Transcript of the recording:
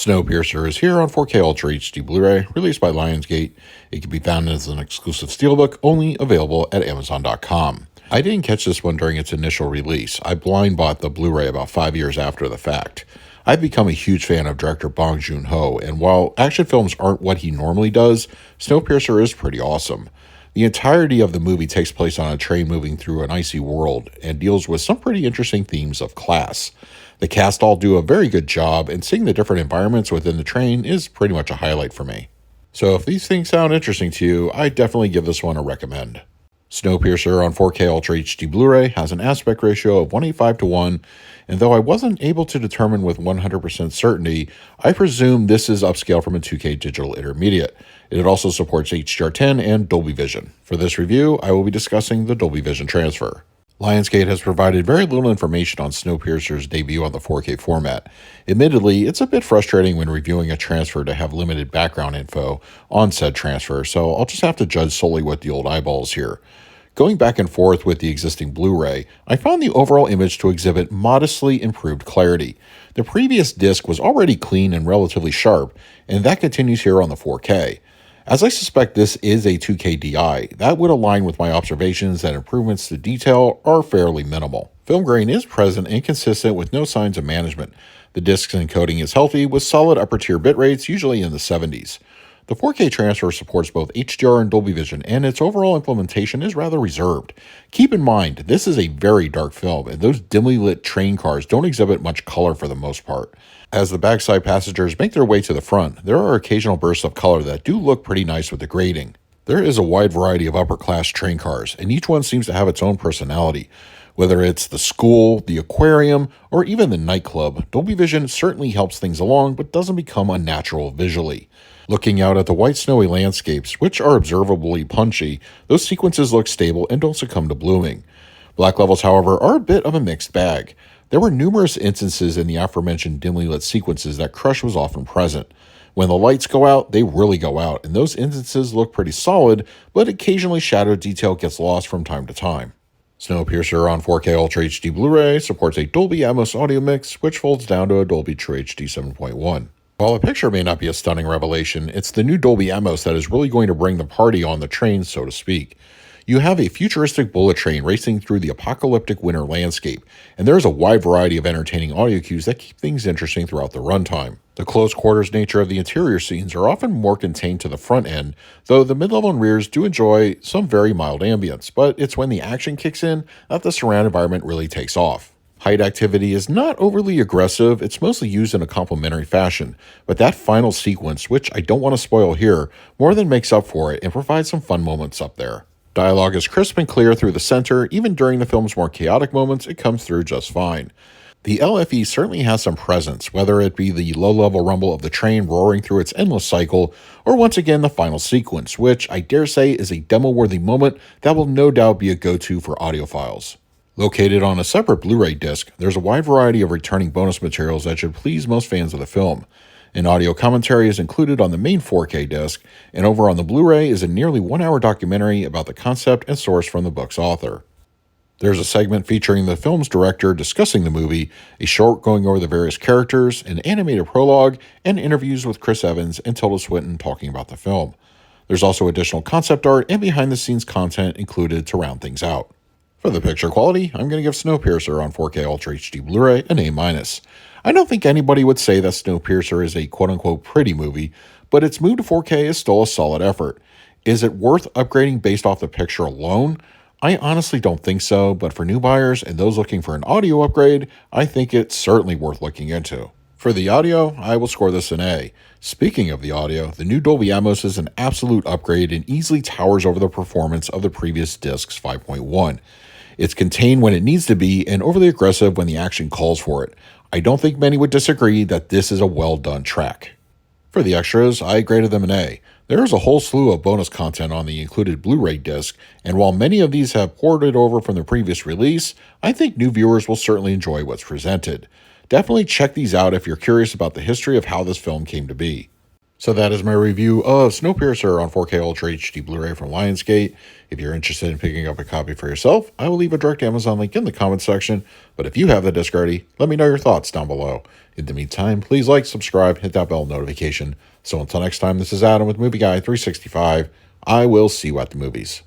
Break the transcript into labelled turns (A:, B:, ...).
A: Snowpiercer is here on 4K Ultra HD Blu-ray, released by Lionsgate. It can be found as an exclusive steelbook, only available at Amazon.com. I didn't catch this one during its initial release. I blind bought the Blu-ray about 5 years after the fact. I've become a huge fan of director Bong Joon-ho, and while action films aren't what he normally does, Snowpiercer is pretty awesome. The entirety of the movie takes place on a train moving through an icy world and deals with some pretty interesting themes of class. The cast all do a very good job, and seeing the different environments within the train is pretty much a highlight for me. So if these things sound interesting to you, I definitely give this one a recommend. Snowpiercer on 4K Ultra HD Blu-ray has an aspect ratio of 185:1, and though I wasn't able to determine with 100% certainty, I presume this is upscale from a 2K digital intermediate. It also supports HDR10 and Dolby Vision. For this review, I will be discussing the Dolby Vision transfer. Lionsgate has provided very little information on Snowpiercer's debut on the 4K format. Admittedly, it's a bit frustrating when reviewing a transfer to have limited background info on said transfer, so I'll just have to judge solely with the old eyeballs here. Going back and forth with the existing Blu-ray, I found the overall image to exhibit modestly improved clarity. The previous disc was already clean and relatively sharp, and that continues here on the 4K. As I suspect this is a 2K DI, that would align with my observations that improvements to detail are fairly minimal. Film grain is present and consistent with no signs of management. The disc's encoding is healthy with solid upper tier bit rates, usually in the 70s. The 4K transfer supports both HDR and Dolby Vision, and its overall implementation is rather reserved. Keep in mind, this is a very dark film, and those dimly lit train cars don't exhibit much color for the most part. As the backside passengers make their way to the front, there are occasional bursts of color that do look pretty nice with the grading. There is a wide variety of upper-class train cars, and each one seems to have its own personality. Whether it's the school, the aquarium, or even the nightclub, Dolby Vision certainly helps things along but doesn't become unnatural visually. Looking out at the white snowy landscapes, which are observably punchy, those sequences look stable and don't succumb to blooming. Black levels, however, are a bit of a mixed bag. There were numerous instances in the aforementioned dimly lit sequences that crush was often present. When the lights go out, they really go out, and those instances look pretty solid, but occasionally shadow detail gets lost from time to time. Snowpiercer on 4K Ultra HD Blu-ray supports a Dolby Atmos audio mix, which folds down to a Dolby True HD 7.1. While the picture may not be a stunning revelation, it's the new Dolby Atmos that is really going to bring the party on the train, so to speak. You have a futuristic bullet train racing through the apocalyptic winter landscape, and there is a wide variety of entertaining audio cues that keep things interesting throughout the runtime. The close quarters nature of the interior scenes are often more contained to the front end, though the mid-level and rears do enjoy some very mild ambience, but it's when the action kicks in that the surround environment really takes off. Height activity is not overly aggressive, it's mostly used in a complementary fashion, but that final sequence, which I don't want to spoil here, more than makes up for it and provides some fun moments up there. Dialogue is crisp and clear through the center. Even during the film's more chaotic moments, it comes through just fine. The LFE certainly has some presence, whether it be the low-level rumble of the train roaring through its endless cycle, or once again the final sequence, which I dare say is a demo-worthy moment that will no doubt be a go-to for audiophiles. Located on a separate Blu-ray disc, there's a wide variety of returning bonus materials that should please most fans of the film. An audio commentary is included on the main 4K disc, and over on the Blu-ray is a nearly 1-hour documentary about the concept and source from the book's author. There's a segment featuring the film's director discussing the movie, a short going over the various characters, an animated prologue, and interviews with Chris Evans and Tilda Swinton talking about the film. There's also additional concept art and behind-the-scenes content included to round things out. For the picture quality, I'm going to give Snowpiercer on 4K Ultra HD Blu-ray an A-. I don't think anybody would say that Snowpiercer is a quote-unquote pretty movie, but its move to 4K is still a solid effort. Is it worth upgrading based off the picture alone? I honestly don't think so, but for new buyers and those looking for an audio upgrade, I think it's certainly worth looking into. For the audio, I will score this an A. Speaking of the audio, the new Dolby Atmos is an absolute upgrade and easily towers over the performance of the previous disc's 5.1. It's contained when it needs to be and overly aggressive when the action calls for it. I don't think many would disagree that this is a well-done track. For the extras, I graded them an A. There is a whole slew of bonus content on the included Blu-ray disc, and while many of these have ported over from the previous release, I think new viewers will certainly enjoy what's presented. Definitely check these out if you're curious about the history of how this film came to be. So that is my review of Snowpiercer on 4K Ultra HD Blu-ray from Lionsgate. If you're interested in picking up a copy for yourself, I will leave a direct Amazon link in the comments section. But if you have the disc already, let me know your thoughts down below. In the meantime, please like, subscribe, hit that bell notification. So until next time, this is Adam with Movie Guy 365. I will see you at the movies.